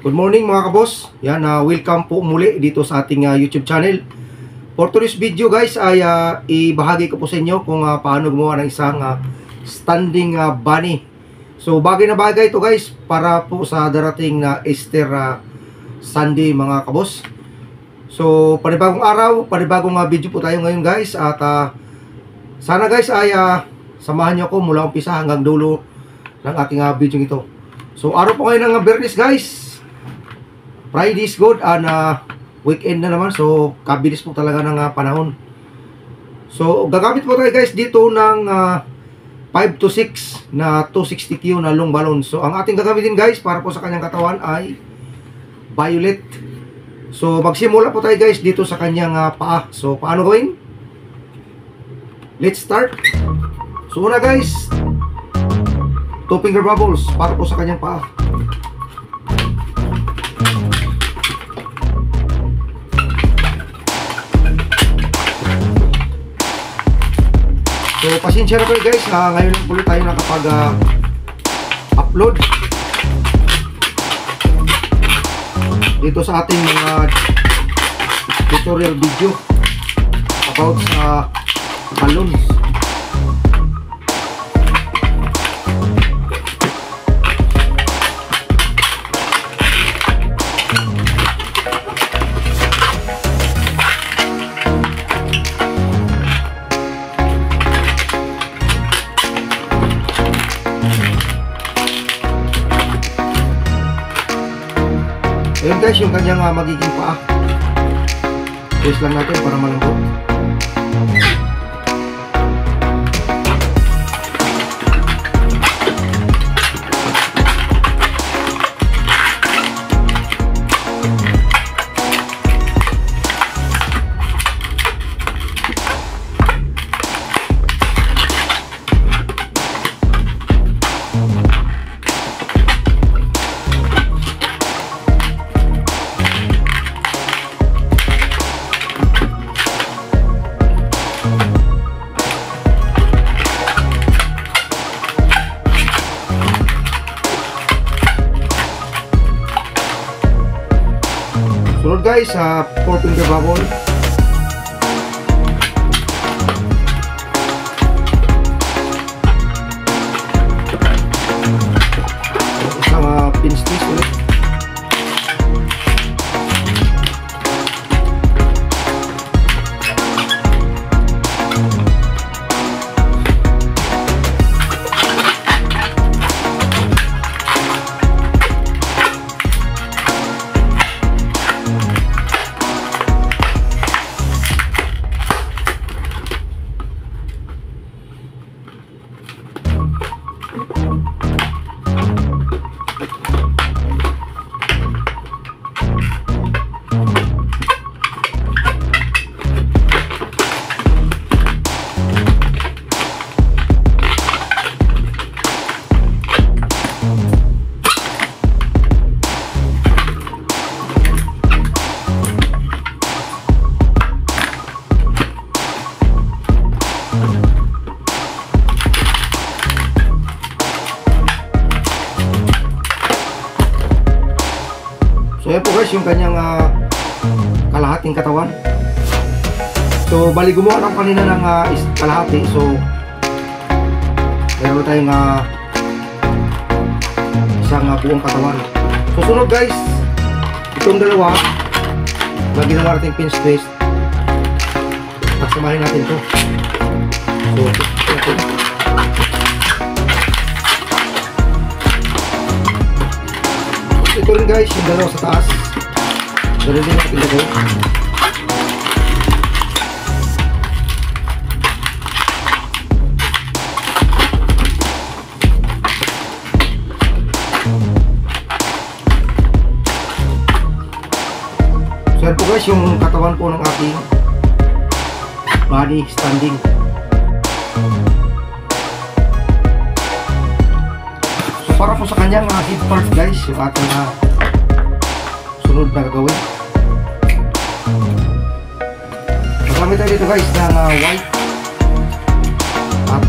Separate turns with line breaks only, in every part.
Good morning mga kabos. Yan, welcome po muli dito sa ating YouTube channel. For today's video guys ay ibahagi ko po sa inyo kung paano gumawa ng isang standing bunny. So bagay na bagay ito guys para po sa darating na Easter Sunday mga kabos. So panibagong araw, panibagong video po tayo ngayon guys. At sana guys ay samahan nyo ako mula umpisa hanggang dulo ng ating video ito. So araw po ngayon ng Biyernes guys. Friday is good and weekend na naman, so kabilis po talaga ng panahon. So gagamit po tayo guys dito ng 5 to 6 na 260Q na long balloon. So ang ating gagamitin guys para po sa kanyang katawan ay violet. So magsimula po tayo guys dito sa kanyang paa. So paano gawin? Let's start. So una guys, 2 finger bubbles para po sa kanyang paa. So pasensya na kayo guys, ngayon lang ulit tayo nakapag-upload dito sa ating mga tutorial video about sa balloons. Ayan guys, yung kanyang magiging paa. Press lang natin para malambot. Sunod guys, 4 finger bubble. Isang pin twist ulit. So yan po guys yung kanyang kalahating katawan. So bali gumawa ng kanina ng kalahati. So meron tayong isang buong katawan. So sunod guys, itong dalawa na ginawa natin pin twist, pagsamahin natin to. So ito rin guys, yung dalawa sa taas. Ganun din natin lagay. So yan po guys, yung katawan po ng ating body standing. Para po sa kanyang head part guys, yung ating sunod na gagawin. Magamit tayo dito guys ng white at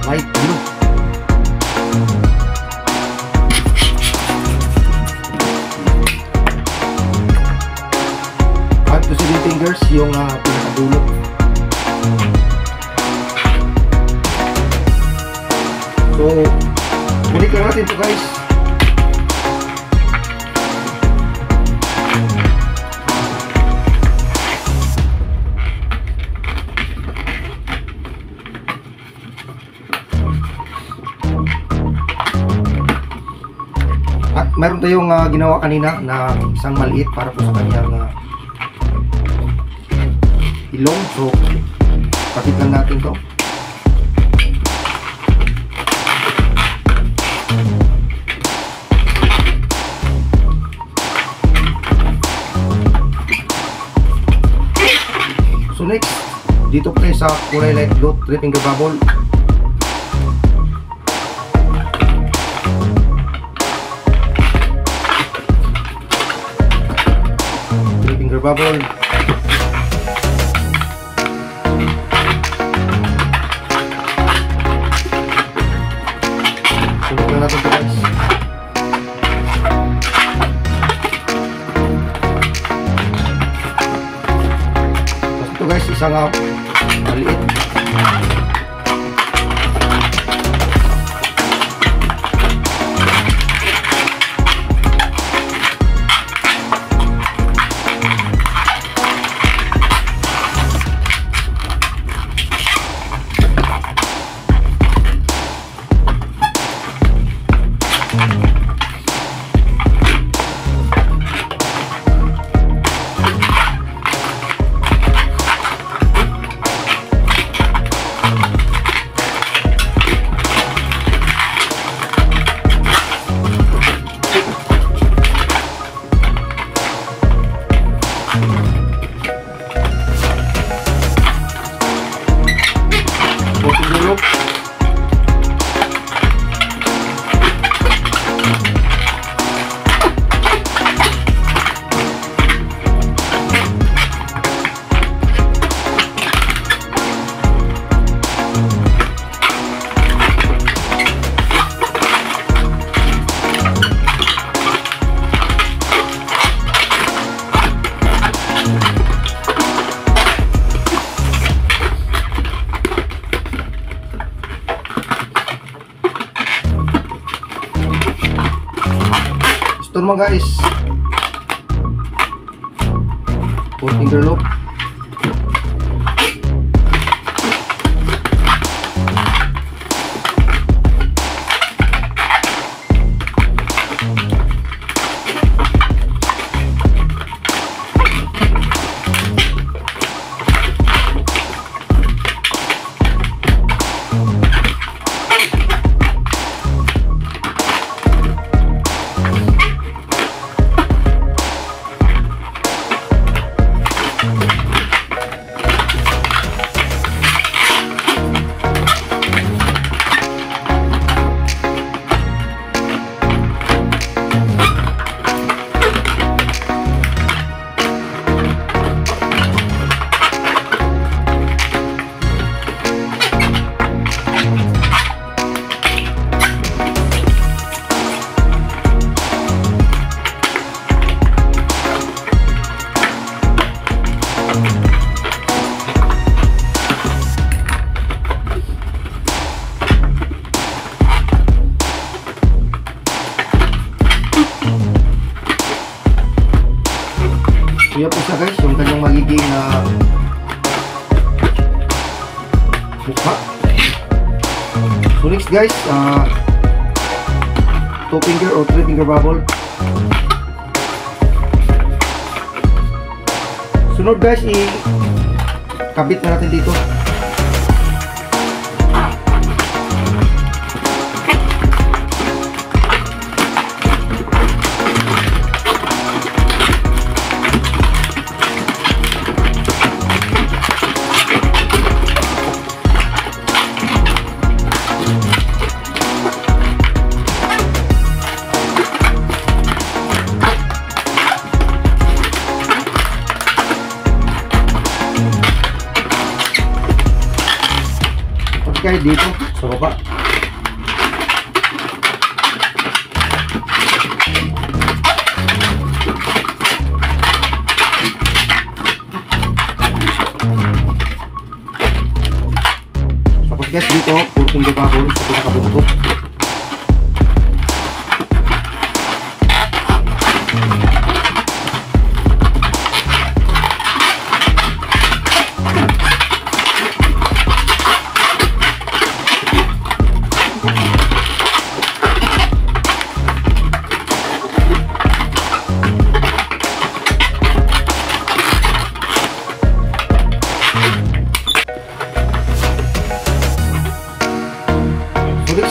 light blue. fingers yung pinakadulo. So, ulit lang natin ito guys. At meron tayong ginawa kanina na isang maliit para po sa kanyang ilong. So, patikan natin to. So next, dito pa tayo sa kulay light blue 3-finger bubble. Bubble. Sunod na natin ito guys. Tapos ito guys, isang maliit. Ito naman guys, 4-finger loop. Kaya po siya guys, yung kanyang magiging mukha. So next guys, 2-finger or 3-finger bubble. Sunod guys, i-kabit na natin dito. Kahit dito sa baba. guys dito, purong debabol sa pinakabuntot.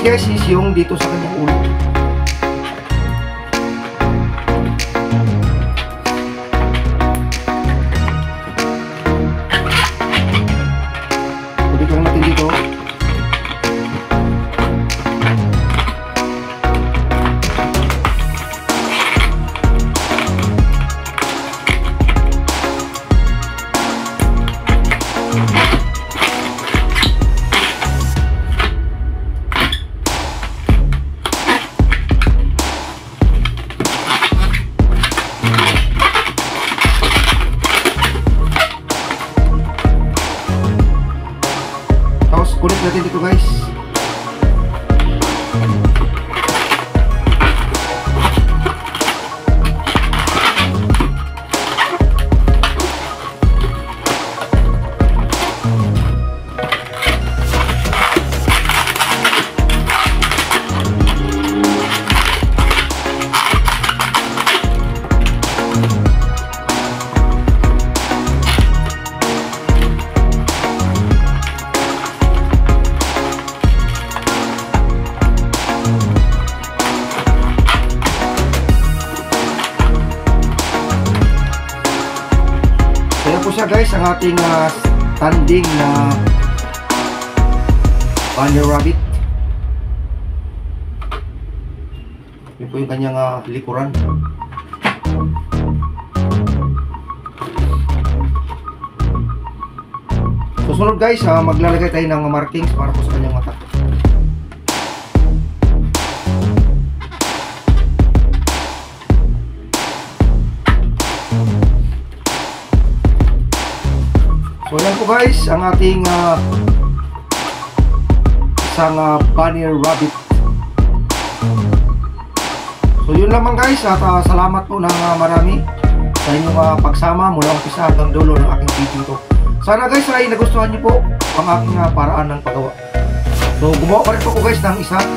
Guys is yung dito sa kanyang ulo. Pulikan natin dito. Kulit natin dito guys. Kaya po siya guys ang ating standing na bunny rabbit. Yun po yung kanyang likuran. Susunod guys, maglalagay tayo ng markings para po sa kanyang mata. So yan po guys ang ating isang bunny rabbit. So yun lamang guys at salamat po ng marami sa inyong pagsama mula umpisa hanggang dulo ng aking video ito. Sana guys ay nagustuhan niyo po ang aking paraan ng paggawa. So gumawa pa rin po ko guys ng isang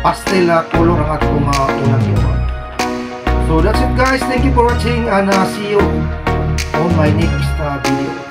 pastel color ang ating unang ginawa. So that's it guys, thank you for watching and see you on my next video.